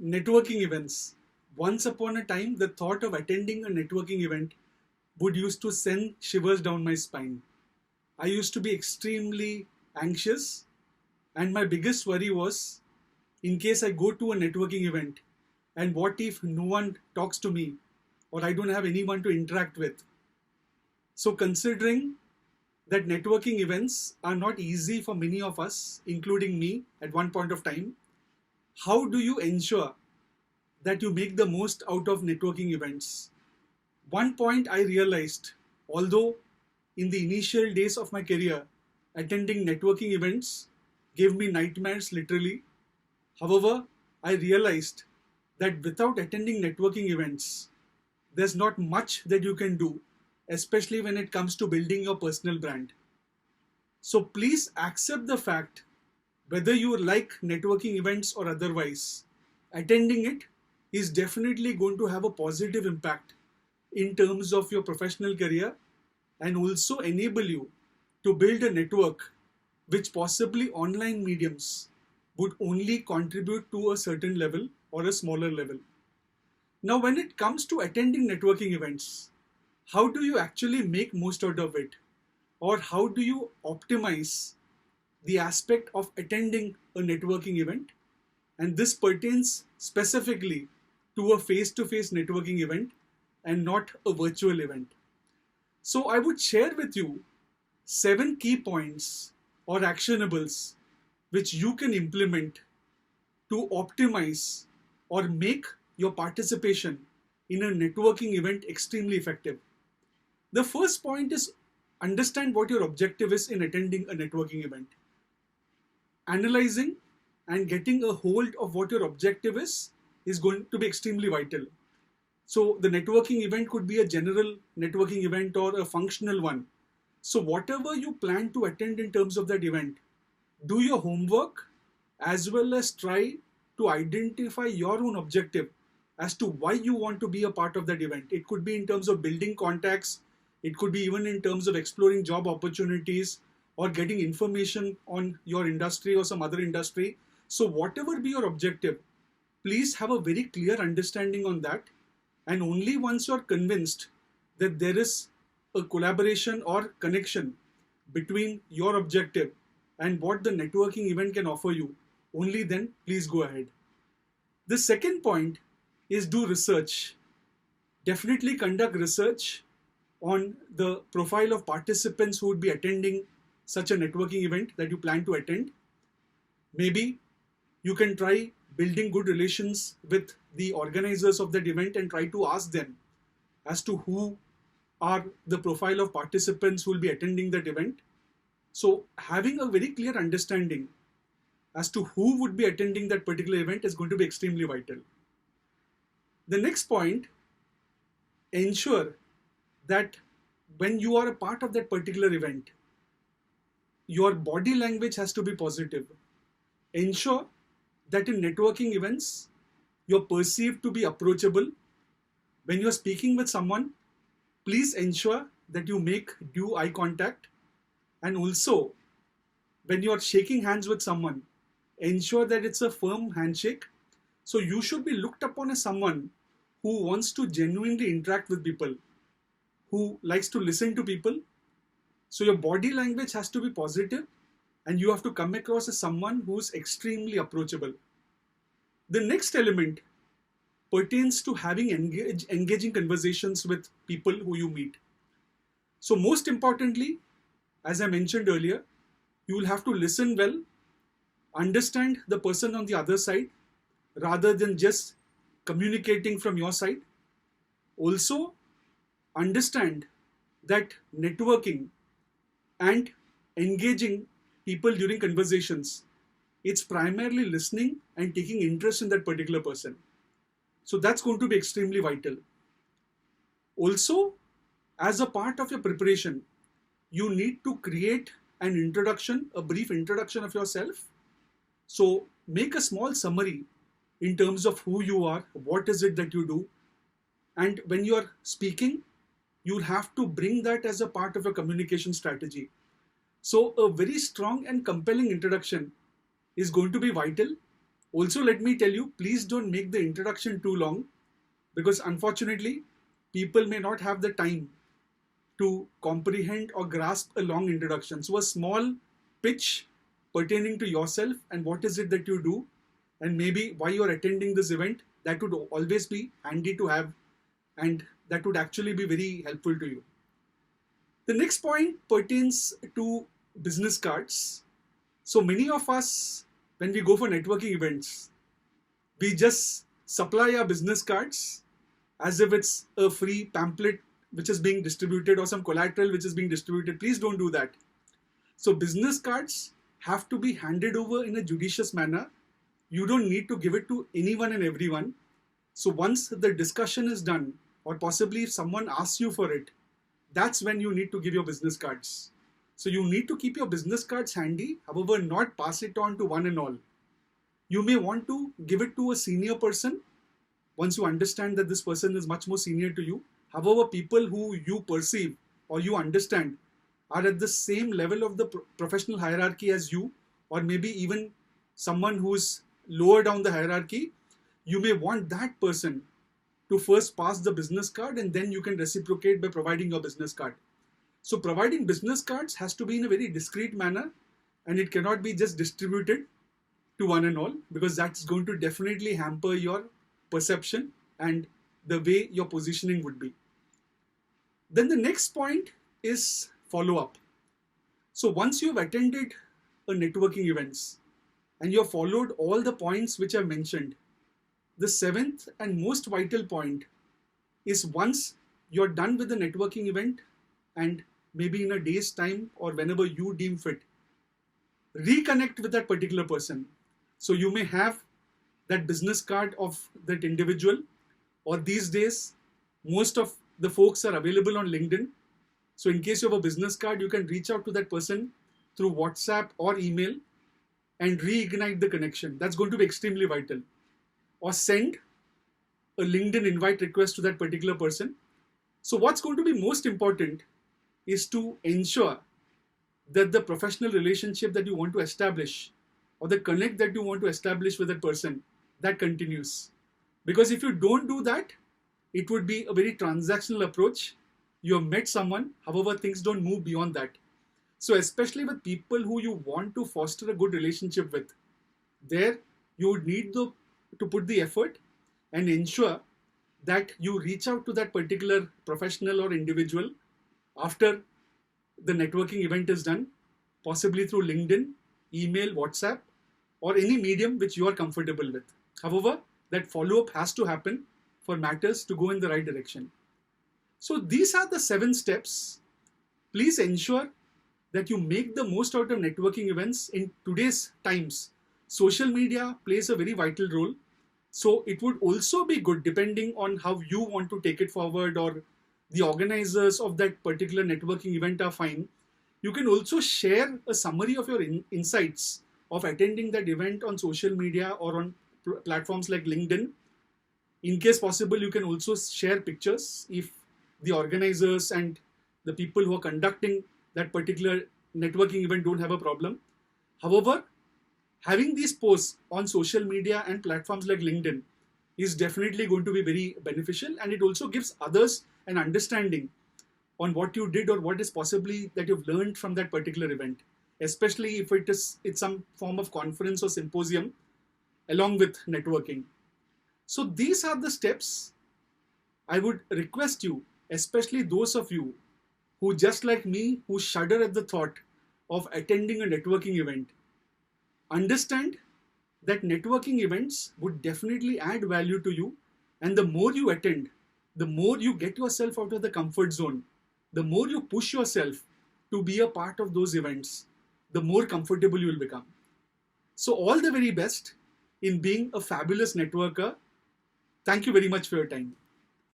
Networking events. Once upon a time, the thought of attending a networking event would used to send shivers down my spine. I used to be extremely anxious, and my biggest worry was in case I go to a networking event, and what if no one talks to me or I don't have anyone to interact with? So, considering that networking events are not easy for many of us, including me at one point of time, how do you ensure that you make the most out of networking events? One point I realized, although in the initial days of my career, attending networking events gave me nightmares literally. However, I realized that without attending networking events, there's not much that you can do, especially when it comes to building your personal brand. So please accept the fact, whether you like networking events or otherwise, attending it is definitely going to have a positive impact in terms of your professional career and also enable you to build a network which possibly online mediums would only contribute to a certain level or a smaller level. Now, when it comes to attending networking events, how do you actually make most out of it? Or how do you optimize the aspect of attending a networking event? And this pertains specifically to a face-to-face networking event and not a virtual event. So I would share with you 7 key points or actionables which you can implement to optimize or make your participation in a networking event extremely effective. The first point is understand what your objective is in attending a networking event. Analyzing and getting a hold of what your objective is going to be extremely vital. So the networking event could be a general networking event or a functional one. So whatever you plan to attend in terms of that event, do your homework as well as try to identify your own objective as to why you want to be a part of that event. It could be in terms of building contacts, it could be even in terms of exploring job opportunities or getting information on your industry or some other industry. So whatever be your objective, please have a very clear understanding on that. And only once you're convinced that there is a collaboration or connection between your objective and what the networking event can offer you, only then please go ahead. The second point is do research. Definitely conduct research on the profile of participants who would be attending such a networking event that you plan to attend. Maybe you can try building good relations with the organizers of that event and try to ask them as to who are the profile of participants who will be attending that event. So having a very clear understanding as to who would be attending that particular event is going to be extremely vital. The next point, ensure that when you are a part of that particular event, your body language has to be positive. Ensure that in networking events, you're perceived to be approachable. When you're speaking with someone, please ensure that you make due eye contact. And also, when you're shaking hands with someone, ensure that it's a firm handshake. So you should be looked upon as someone who wants to genuinely interact with people, who likes to listen to people. So your body language has to be positive and you have to come across as someone who's extremely approachable. The next element pertains to having engaging conversations with people who you meet. So most importantly, as I mentioned earlier, you will have to listen well, understand the person on the other side rather than just communicating from your side. Also, understand that networking and engaging people during conversations, it's primarily listening and taking interest in that particular person. So that's going to be extremely vital. Also, as a part of your preparation, you need to create an introduction, a brief introduction of yourself. So make a small summary in terms of who you are, what is it that you do. And when you are speaking, you'll have to bring that as a part of your communication strategy. So a very strong and compelling introduction is going to be vital. Also, let me tell you, please don't make the introduction too long, because unfortunately, people may not have the time to comprehend or grasp a long introduction. So a small pitch pertaining to yourself and what is it that you do, and maybe why you're attending this event, that would always be handy to have, and that would actually be very helpful to you. The next point pertains to business cards. So many of us, when we go for networking events, we just supply our business cards as if it's a free pamphlet which is being distributed or some collateral which is being distributed. Please don't do that. So business cards have to be handed over in a judicious manner. You don't need to give it to anyone and everyone. So once the discussion is done, or possibly if someone asks you for it, that's when you need to give your business cards. So you need to keep your business cards handy, however, not pass it on to one and all. You may want to give it to a senior person once you understand that this person is much more senior to you. However, people who you perceive or you understand are at the same level of the professional hierarchy as you, or maybe even someone who is lower down the hierarchy, you may want that person to first pass the business card, and then you can reciprocate by providing your business card. So providing business cards has to be in a very discreet manner, and it cannot be just distributed to one and all, because that's going to definitely hamper your perception and the way your positioning would be. Then the next point is follow-up. So once you've attended a networking events and you've followed all the points which I've mentioned, the seventh and most vital point is, once you're done with the networking event and maybe in a day's time or whenever you deem fit, reconnect with that particular person. So you may have that business card of that individual, or these days, most of the folks are available on LinkedIn. So in case you have a business card, you can reach out to that person through WhatsApp or email and reignite the connection. That's going to be extremely vital. Or send a LinkedIn invite request to that particular person. So what's going to be most important is to ensure that the professional relationship that you want to establish, or the connect that you want to establish with that person, that continues. Because if you don't do that, it would be a very transactional approach. You have met someone, however, things don't move beyond that. So especially with people who you want to foster a good relationship with, there you would need to put the effort and ensure that you reach out to that particular professional or individual after the networking event is done, possibly through LinkedIn, email, WhatsApp, or any medium which you are comfortable with. However, that follow-up has to happen for matters to go in the right direction. So these are the 7 steps. Please ensure that you make the most out of networking events. In today's times, social media plays a very vital role. So it would also be good, depending on how you want to take it forward, or the organizers of that particular networking event are fine. You can also share a summary of your insights of attending that event on social media or on platforms like LinkedIn. In case possible, you can also share pictures if the organizers and the people who are conducting that particular networking event don't have a problem. However, having these posts on social media and platforms like LinkedIn is definitely going to be very beneficial, and it also gives others an understanding on what you did or what is possibly that you've learned from that particular event, especially if it's some form of conference or symposium along with networking. So these are the steps. I would request you, especially those of you who, just like me, who shudder at the thought of attending a networking event, understand that networking events would definitely add value to you, and the more you attend, the more you get yourself out of the comfort zone, the more you push yourself to be a part of those events, the more comfortable you will become. So all the very best in being a fabulous networker. Thank you very much for your time.